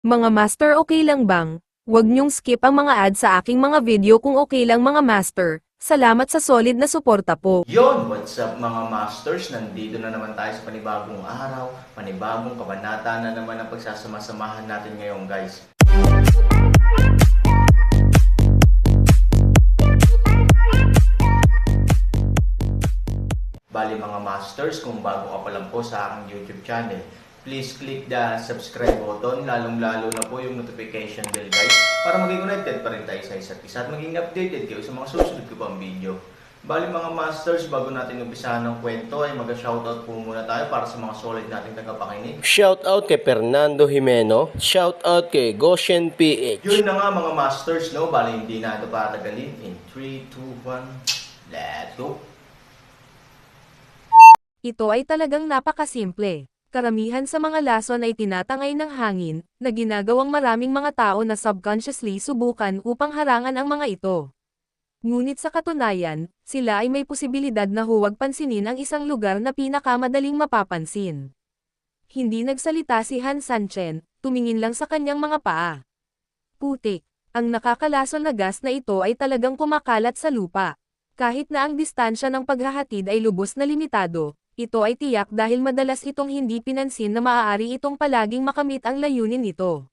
Mga master, okay lang bang? Huwag niyong skip ang mga ads sa aking mga video kung okay lang mga master. Salamat sa solid na suporta po. Yon, what's up mga masters? Nandito na naman tayo sa panibagong araw, panibagong kabanata na naman ang pagsasama-samahan natin ngayon guys. Bali mga masters, kung bago ka pa lang po sa aking YouTube channel, please click the subscribe button, lalong-lalo na po yung notification bell guys, para maging connected pa rin tayo sa isa't isa at maging updated kayo sa mga susunod ko pang video. Bali mga masters, bago natin umpisahan ng kwento ay mag-shoutout po muna tayo para sa mga solid nating tagapakinig. Shoutout kay Fernando Jimeno, shoutout kay Goshen PH. Yun na nga mga masters, no? Bali hindi na ito patagalin. In 3, 2, 1, let's go! Ito ay talagang napakasimple. Karamihan sa mga lason ay tinatangay ng hangin, na ginagawang maraming mga tao na subconsciously subukan upang harangan ang mga ito. Ngunit sa katunayan, sila ay may posibilidad na huwag pansinin ang isang lugar na pinakamadaling mapapansin. Hindi nagsalita si Han Sanchen, tumingin lang sa kanyang mga paa. Putik, ang nakakalason na gas na ito ay talagang kumakalat sa lupa. Kahit na ang distansya ng paghahatid ay lubos na limitado, ito ay tiyak dahil madalas itong hindi pinansin na maaari itong palaging makamit ang layunin nito.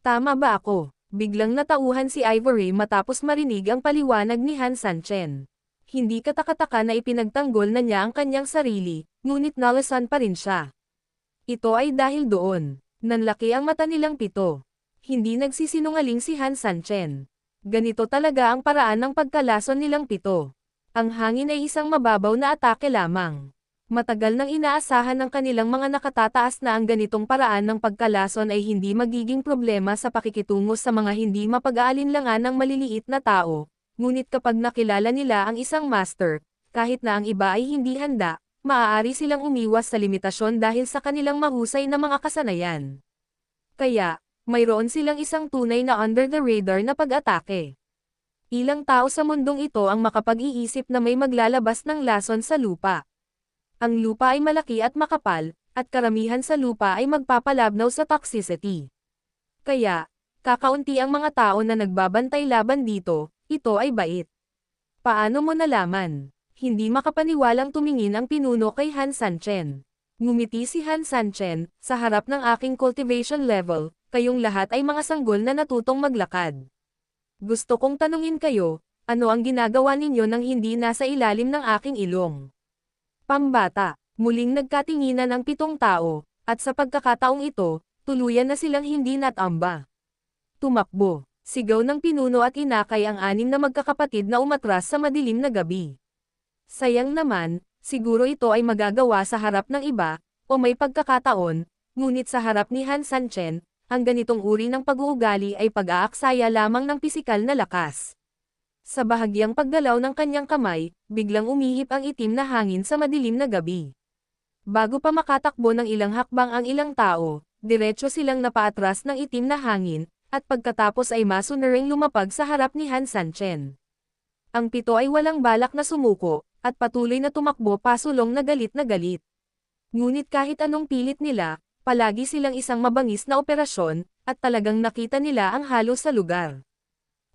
Tama ba ako? Biglang natauhan si Ivory matapos marinig ang paliwanag ni Han Sanchen. Hindi katakataka na ipinagtanggol na niya ang kanyang sarili, ngunit nalasan pa rin siya. Ito ay dahil doon. Nanlaki ang mata nilang pito. Hindi nagsisinungaling si Han Sanchen. Ganito talaga ang paraan ng pagkalason nilang pito. Ang hangin ay isang mababaw na atake lamang. Matagal nang inaasahan ng kanilang mga nakatataas na ang ganitong paraan ng pagkalason ay hindi magiging problema sa pakikitungo sa mga hindi mapag-aalinlangan ng maliliit na tao, ngunit kapag nakilala nila ang isang master, kahit na ang iba ay hindi handa, maaari silang umiwas sa limitasyon dahil sa kanilang mahusay na mga kasanayan. Kaya, mayroon silang isang tunay na under the radar na pag-atake. Ilang tao sa mundong ito ang makapag-iisip na may maglalabas ng lason sa lupa. Ang lupa ay malaki at makapal, at karamihan sa lupa ay magpapalabnaw sa toxicity. Kaya, kakaunti ang mga tao na nagbabantay laban dito, ito ay bait. Paano mo nalaman? Hindi makapaniwalang tumingin ang pinuno kay Han Sanchen. Ngumiti si Han Sanchen, sa harap ng aking cultivation level, kayong lahat ay mga sanggol na natutong maglakad. Gusto kong tanungin kayo, ano ang ginagawa ninyo nang hindi nasa ilalim ng aking ilong? Pambata, muling nagkatinginan ang 7 tao, at sa pagkakataong ito, tuluyan na silang hindi natamba. Tumakbo, sigaw ng pinuno at inakay ang 6 na magkakapatid na umatras sa madilim na gabi. Sayang naman, siguro ito ay magagawa sa harap ng iba, o may pagkakataon, ngunit sa harap ni Han Sanchen, ang ganitong uri ng pag-uugali ay pag-aaksaya lamang ng pisikal na lakas. Sa bahagyang paggalaw ng kanyang kamay, biglang umihip ang itim na hangin sa madilim na gabi. Bago pa makatakbo ng ilang hakbang ang ilang tao, diretso silang napaatras ng itim na hangin, at pagkatapos ay masunuring lumapag sa harap ni Han Sanchen. Ang 7 ay walang balak na sumuko, at patuloy na tumakbo pasulong na galit na galit. Ngunit kahit anong pilit nila, palagi silang isang mabangis na operasyon, at talagang nakita nila ang halo sa lugar.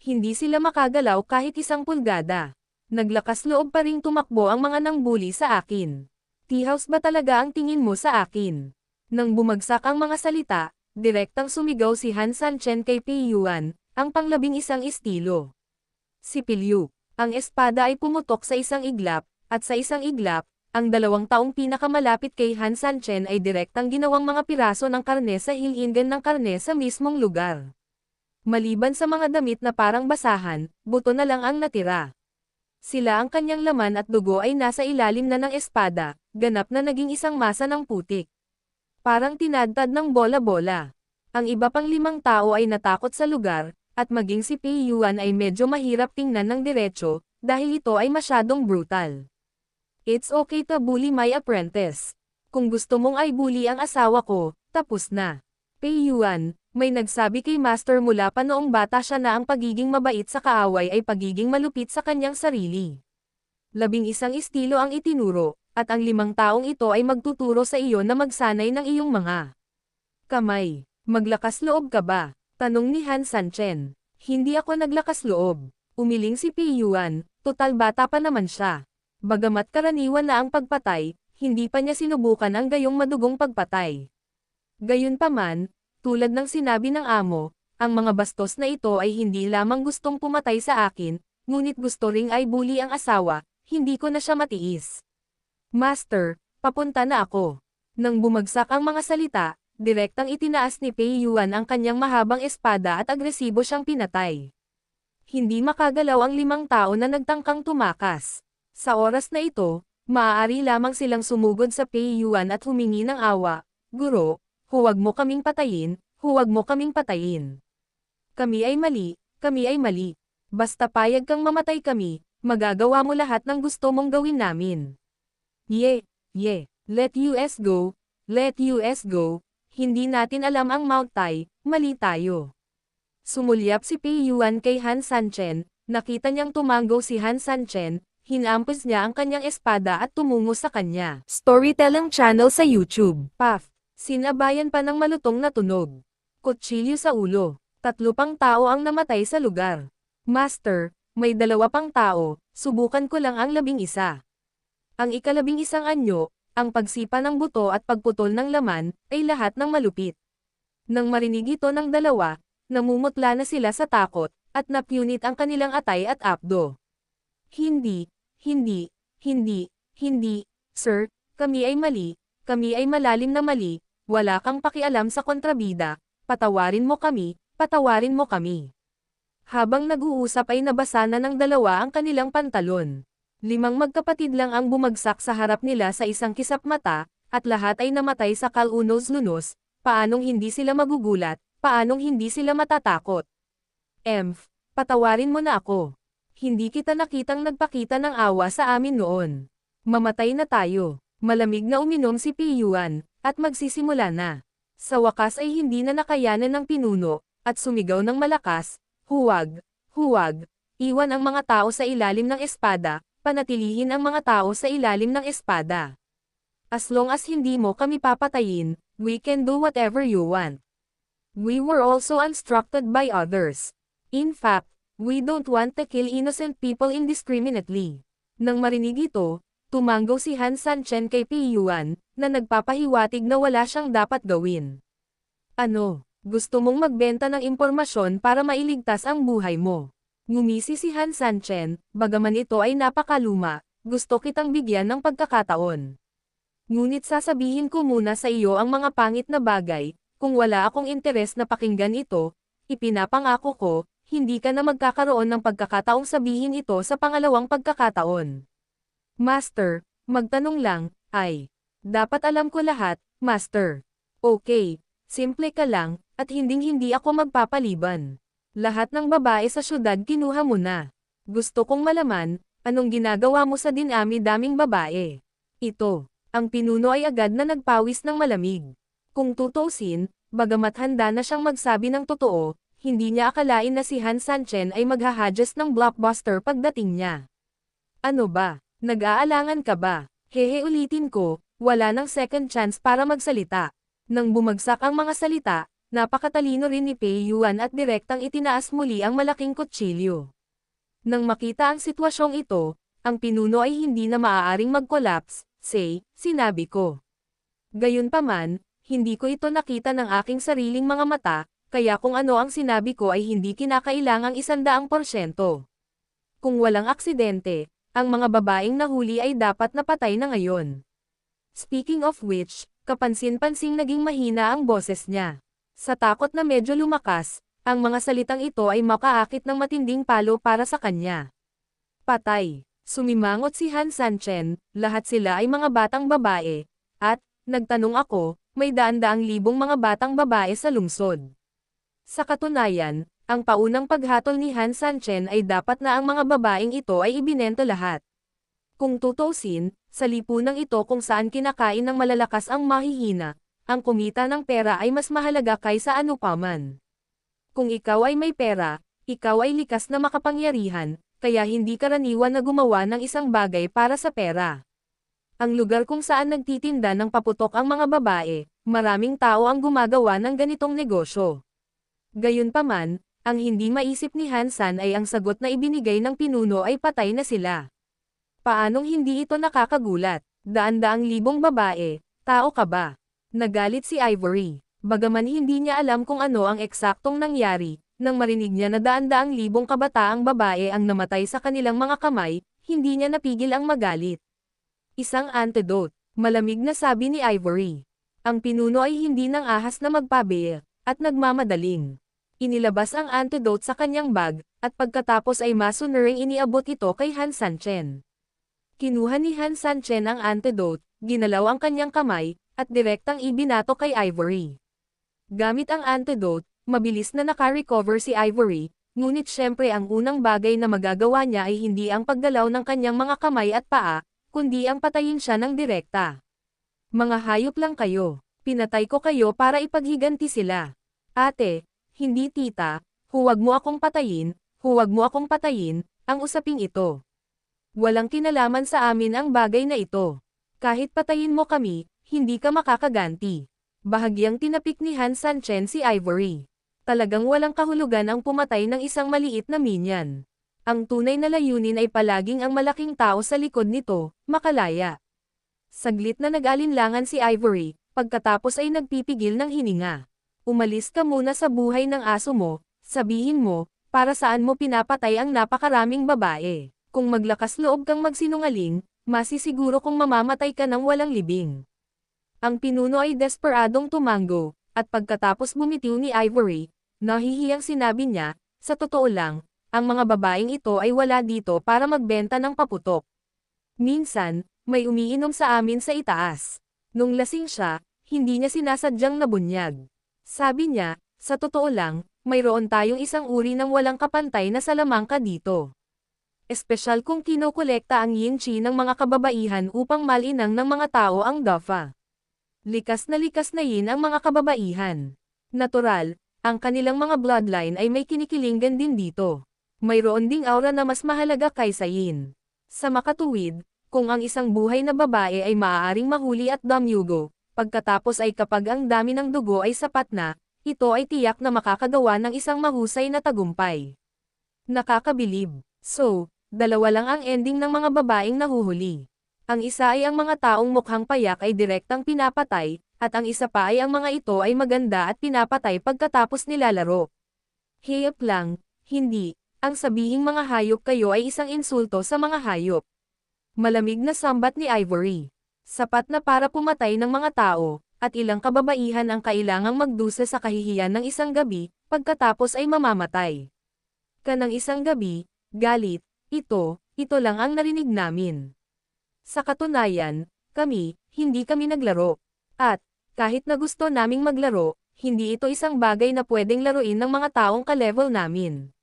Hindi sila makagalaw kahit isang pulgada. Naglakas loob pa ring tumakbo ang mga nangbuli sa akin. Tea-house ba talaga ang tingin mo sa akin? Nang bumagsak ang mga salita, direktang sumigaw si Han Sanchen kay Piyuan, ang pang-11 estilo. Si Pilyu, ang espada ay pumutok sa isang iglap, at sa isang iglap, ang 2 taong pinakamalapit kay Han Sanchen ay direktang ginawang mga piraso ng karne sa hilingan ng karne sa mismong lugar. Maliban sa mga damit na parang basahan, buto na lang ang natira. Sila ang kanyang laman at dugo ay nasa ilalim na ng espada, ganap na naging isang masa ng putik. Parang tinadtad ng bola-bola. Ang iba pang 5 tao ay natakot sa lugar, at maging si Piyuan ay medyo mahirap tingnan ng diretso, dahil ito ay masyadong brutal. It's okay to bully my apprentice. Kung gusto mong ay bully ang asawa ko, tapos na. Piyuan, may nagsabi kay Master mula pa noong bata siya na ang pagiging mabait sa kaaway ay pagiging malupit sa kanyang sarili. 11 estilo ang itinuro, at ang 5 taong ito ay magtuturo sa iyo na magsanay ng iyong mga kamay. Maglakas loob ka ba? Tanong ni Han Sanchen. Hindi ako naglakas loob. Umiling si Pi Yuan, total bata pa naman siya. Bagamat karaniwan na ang pagpatay, hindi pa niya sinubukan ang gayong madugong pagpatay. Gayunpaman, tulad ng sinabi ng amo, ang mga bastos na ito ay hindi lamang gustong pumatay sa akin, ngunit gusto ring ay bully ang asawa, hindi ko na siya matiis. Master, papunta na ako. Nang bumagsak ang mga salita, direktang itinaas ni Pei Yuan ang kanyang mahabang espada at agresibo siyang pinatay. Hindi makagalaw ang 5 tao na nagtangkang tumakas. Sa oras na ito, maaari lamang silang sumugod sa Pei Yuan at humingi ng awa, "Guro, huwag mo kaming patayin, huwag mo kaming patayin. Kami ay mali, kami ay mali. Basta payag kang mamatay kami, magagawa mo lahat ng gusto mong gawin namin." Ye, let US go, let US go. Hindi natin alam ang Mount Tai, mali tayo. Sumulyap si Pei Yuan kay Han Sanchen, nakita niyang tumango si Han Sanchen, hinampos niya ang kanyang espada at tumungo sa kanya. Storytelling channel sa YouTube. Puff. Sinabayan pa ng malutong na tunog. Kutsilyo sa ulo. 3 pang tao ang namatay sa lugar. Master, may 2 pang tao, subukan ko lang ang 11. Ang ika-11 anyo, ang pagsipa ng buto at pagputol ng laman, ay lahat ng malupit. Nang marinig ito ng 2, namumutla na sila sa takot, at napunit ang kanilang atay at apdo. Hindi, sir, kami ay mali, kami ay malalim na mali, wala kang pakialam sa kontrabida, patawarin mo kami, patawarin mo kami. Habang nag-uusap ay nabasa na ng 2 ang kanilang pantalon. 5 magkapatid lang ang bumagsak sa harap nila sa isang kisap mata, at lahat ay namatay sa kalunos-lunos, paanong hindi sila magugulat, paanong hindi sila matatakot. Emph, patawarin mo na ako. Hindi kita nakitang nagpakita ng awa sa amin noon. Mamatay na tayo. Malamig na uminom si Pi Yuan, at magsisimula na. Sa wakas ay hindi na nakayanan ng pinuno, at sumigaw ng malakas, "Huwag, huwag, iwan ang mga tao sa ilalim ng espada, panatilihin ang mga tao sa ilalim ng espada. As long as hindi mo kami papatayin, we can do whatever you want. We were also instructed by others. In fact, we don't want to kill innocent people indiscriminately." Nang marinig ito, tumango si Han Sanchen kay Pi Yuan, na nagpapahiwatig na wala siyang dapat gawin. "Ano, gusto mong magbenta ng impormasyon para mailigtas ang buhay mo?" Ngumisi si Han Sanchen, bagaman ito ay napakaluma, gusto kitang bigyan ng pagkakataon. Ngunit sasabihin ko muna sa iyo ang mga pangit na bagay, kung wala akong interes na pakinggan ito, ipinapangako ko, hindi ka na magkakaroon ng pagkakataong sabihin ito sa pangalawang pagkakataon. Master, magtanong lang, ay. Dapat alam ko lahat, Master. Okay, simple ka lang, at hinding-hindi ako magpapaliban. Lahat ng babae sa syudad kinuha mo na. Gusto kong malaman, anong ginagawa mo sa dinami-daming babae? Ito, ang pinuno ay agad na nagpawis ng malamig. Kung tutusin, bagamat handa na siyang magsabi ng totoo, hindi niya akalain na si Han Sanchen ay maghahadges ng blockbuster pagdating niya. Ano ba? Nag-aalangan ka ba? Hehe, ulitin ko, wala nang second chance para magsalita. Nang bumagsak ang mga salita, napakatalino rin ni Pei Yuan at direktang itinaas muli ang malaking kutsilyo. Nang makita ang sitwasyong ito, ang pinuno ay hindi na maaaring mag-collapse, sinabi ko. Gayunpaman, hindi ko ito nakita ng aking sariling mga mata, kaya kung ano ang sinabi ko ay hindi kinakailangang 100%. Kung walang aksidente, ang mga babaeng nahuli ay dapat napatay na ngayon. Speaking of which, kapansin-pansing naging mahina ang boses niya. Sa takot na medyo lumakas, ang mga salitang ito ay makaakit ng matinding palo para sa kanya. Patay. Sumimangot si Han Sanchen, lahat sila ay mga batang babae, at, nagtanong ako, may daan-daang libong mga batang babae sa lungsod. Sa katunayan, ang paunang paghatol ni Han Sanchen ay dapat na ang mga babaeng ito ay ibinento lahat. Kung tutusin, sa lipunang ito kung saan kinakain ng malalakas ang mahihina, ang kumita ng pera ay mas mahalaga kaysa ano paman. Kung ikaw ay may pera, ikaw ay likas na makapangyarihan, kaya hindi karaniwan na gumawa ng isang bagay para sa pera. Ang lugar kung saan nagtitinda ng paputok ang mga babae, Maraming tao ang gumagawa ng ganitong negosyo. Gayunpaman, ang hindi maisip ni Hansan ay ang sagot na ibinigay ng pinuno ay patay na sila. Paanong hindi ito nakakagulat? Daan-daang libong babae, tao ka ba? Nagalit si Ivory. Bagaman hindi niya alam kung ano ang eksaktong nangyari, nang marinig niya na daan-daang libong kabataang babae ang namatay sa kanilang mga kamay, hindi niya napigil ang magalit. Isang antidote, malamig na sabi ni Ivory. Ang pinuno ay hindi nang ahas na magpabail, at nagmamadaling. Inilabas ang antidote sa kanyang bag, at pagkatapos ay masunuring iniabot ito kay Han Sanchen. Kinuha ni Han Sanchen ang antidote, ginalaw ang kanyang kamay, at direktang ibinato kay Ivory. Gamit ang antidote, mabilis na naka-recover si Ivory, ngunit syempre ang unang bagay na magagawa niya ay hindi ang paggalaw ng kanyang mga kamay at paa, kundi ang patayin siya ng direkta. Mga hayop lang kayo, pinatay ko kayo para ipaghiganti sila. Ate, hindi tita, huwag mo akong patayin, ang usaping ito. Walang kinalaman sa amin ang bagay na ito. Kahit patayin mo kami, hindi ka makakaganti. Bahagyang tinapik ni Han Sanchen si Ivory. Talagang walang kahulugan ang pumatay ng isang maliit na minion. Ang tunay na layunin ay palaging ang malaking tao sa likod nito, makalaya. Saglit na nag-alinlangan si Ivory, pagkatapos ay nagpipigil ng hininga. Umalis ka muna sa buhay ng aso mo, sabihin mo, para saan mo pinapatay ang napakaraming babae. Kung maglakas loob kang magsinungaling, masisiguro kung mamamatay ka ng walang libing. Ang pinuno ay desperadong tumango, at pagkatapos bumitiw ni Ivory, nahihiyang sinabi niya, sa totoo lang, ang mga babaeng ito ay wala dito para magbenta ng paputok. Minsan, may umiinom sa amin sa itaas. Nung lasing siya, hindi niya sinasadyang nabunyag. Sabi niya, sa totoo lang, mayroon tayong isang uri ng walang kapantay na salamangka dito. Espesyal kung kinokolekta ang yin-chi ng mga kababaihan upang malinang ng mga tao ang dafa. Likas na yin ang mga kababaihan. Natural, ang kanilang mga bloodline ay may kinikilingan din dito. Mayroon ding aura na mas mahalaga kaysa yin. Sa makatuwid, kung ang isang buhay na babae ay maaaring mahuli at damyugo, pagkatapos ay kapag ang dami ng dugo ay sapat na, ito ay tiyak na makakagawa ng isang mahusay na tagumpay. Nakakabilib. So, dalawa lang ang ending ng mga babaeng nahuhuli. Ang isa ay ang mga taong mukhang payak ay direktang pinapatay, at ang isa pa ay ang mga ito ay maganda at pinapatay pagkatapos nilalaro. Hayop lang, hindi, ang sabihing mga hayop kayo ay isang insulto sa mga hayop. Malamig na sambat ni Ivory. Sapat na para pumatay ng mga tao, at ilang kababaihan ang kailangang magdusa sa kahihiyan ng isang gabi, pagkatapos ay mamamatay. Kanang isang gabi, galit, ito lang ang narinig namin. Sa katunayan, hindi kami naglaro. At, kahit na gusto naming maglaro, hindi ito isang bagay na pwedeng laruin ng mga taong ka-level namin.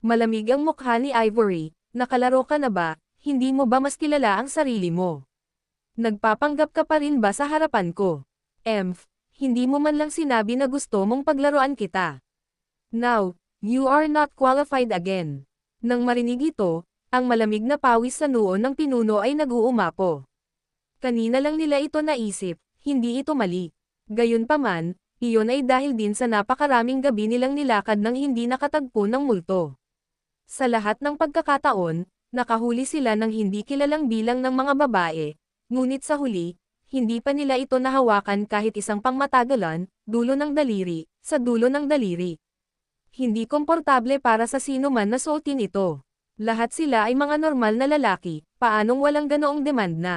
Malamig ang mukha ni Ivory, nakalaro ka na ba, hindi mo ba mas kilala ang sarili mo? Nagpapanggap ka pa rin ba sa harapan ko? Hindi mo man lang sinabi na gusto mong paglaruan kita. Now, you are not qualified again. Nang marinig ito, ang malamig na pawis sa noo ng pinuno ay nag-uumapo. Kanina lang nila ito naisip, hindi ito mali. Gayunpaman, iyon ay dahil din sa napakaraming gabi nilang nilakad nang hindi nakatagpo ng multo. Sa lahat ng pagkakataon, nakahuli sila ng hindi kilalang bilang ng mga babae, ngunit sa huli, hindi pa nila ito nahawakan kahit isang pangmatagalan, dulo ng daliri, sa dulo ng daliri. Hindi komportable para sa sino man na suotin ito. Lahat sila ay mga normal na lalaki, paanong walang ganoong demand na.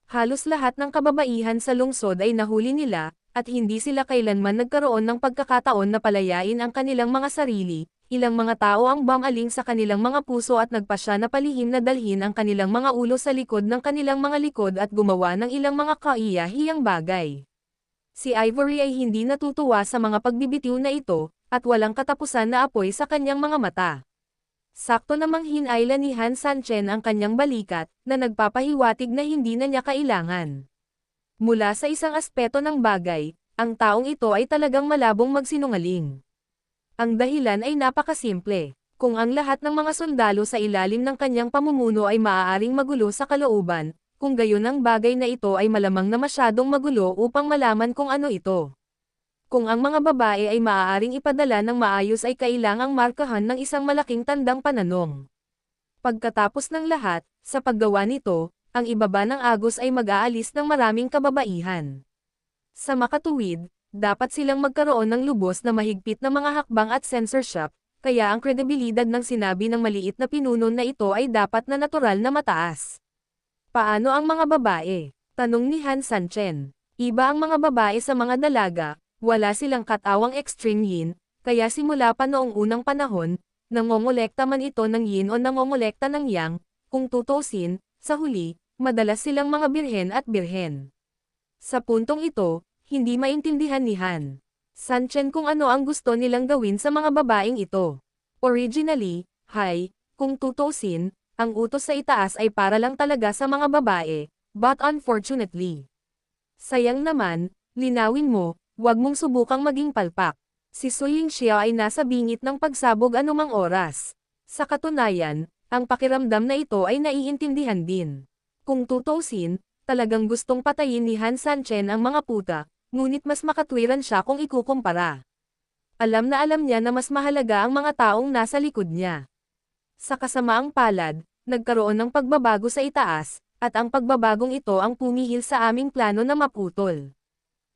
Halos lahat ng kababaihan sa lungsod ay nahuli nila, at hindi sila kailanman nagkaroon ng pagkakataon na palayain ang kanilang mga sarili. Ilang mga tao ang bumaling sa kanilang mga puso at nagpasya na palihim na dalhin ang kanilang mga ulo sa likod ng kanilang mga likod at gumawa ng ilang mga kaiyahiyang bagay. Si Ivory ay hindi natutuwa sa mga pagbibitiw na ito, at walang katapusan na apoy sa kanyang mga mata. Sakto namang hinayla ni Han Sanchen ang kanyang balikat, na nagpapahiwatig na hindi na niya kailangan. Mula sa isang aspeto ng bagay, ang taong ito ay talagang malabong magsinungaling. Ang dahilan ay napakasimple. Kung ang lahat ng mga sundalo sa ilalim ng kanyang pamumuno ay maaaring magulo sa kalooban, kung gayon ang bagay na ito ay malamang na masyadong magulo upang malaman kung ano ito. Kung ang mga babae ay maaaring ipadala ng maayos ay kailangang markahan ng isang malaking tandang pananong. Pagkatapos ng lahat, sa paggawa nito, ang ibaba ng agos ay mag-aalis ng maraming kababaihan. Sa makatuwid, dapat silang magkaroon ng lubos na mahigpit na mga hakbang at censorship, kaya ang kredibilidad ng sinabi ng maliit na pinuno na ito ay dapat na natural na mataas. Paano ang mga babae? Tanong ni Han Sanchen. Iba ang mga babae sa mga dalaga, wala silang katawang extreme yin, kaya simula pa noong unang panahon, nangongolekta man ito ng yin o nangongolekta ng yang, kung tutusin, sa huli, madalas silang mga birhen at birhen. Sa puntong ito, hindi maintindihan ni Han Sanchen kung ano ang gusto nilang gawin sa mga babaeng ito. Originally, kung tutusin, ang utos sa itaas ay para lang talaga sa mga babae, but unfortunately. Sayang naman, linawin mo, huwag mong subukang maging palpak. Si Suying Xia ay nasa bingit ng pagsabog anumang oras. Sa katunayan, ang pakiramdam na ito ay naiintindihan din. Kung tutusin, talagang gustong patayin ni Han Sanchen ang mga puta, ngunit mas makatwiran siya kung ikukumpara. Alam na alam niya na mas mahalaga ang mga taong nasa likod niya. Sa kasamaang palad, nagkaroon ng pagbabago sa itaas, at ang pagbabagong ito ang pumihil sa aming plano na maputol.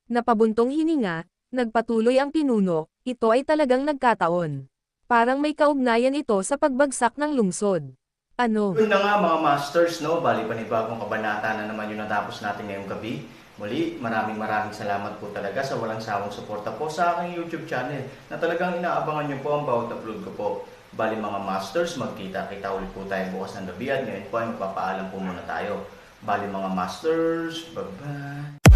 Napabuntong hininga, nagpatuloy ang pinuno, ito ay talagang nagkataon. Parang may kaugnayan ito sa pagbagsak ng lungsod. Ano? Yun na nga mga masters, no? Bali panibagong kabanata na naman yung natapos natin ngayong gabi. Muli, maraming salamat po talaga sa walang sawang suporta po sa aking YouTube channel na talagang inaabangan nyo po ang bawat upload ko po. Bali mga masters, magkita-kita ulit po tayo bukas ng gabi at ngayon po ay magpapaalam po muna tayo. Bali mga masters, bye-bye!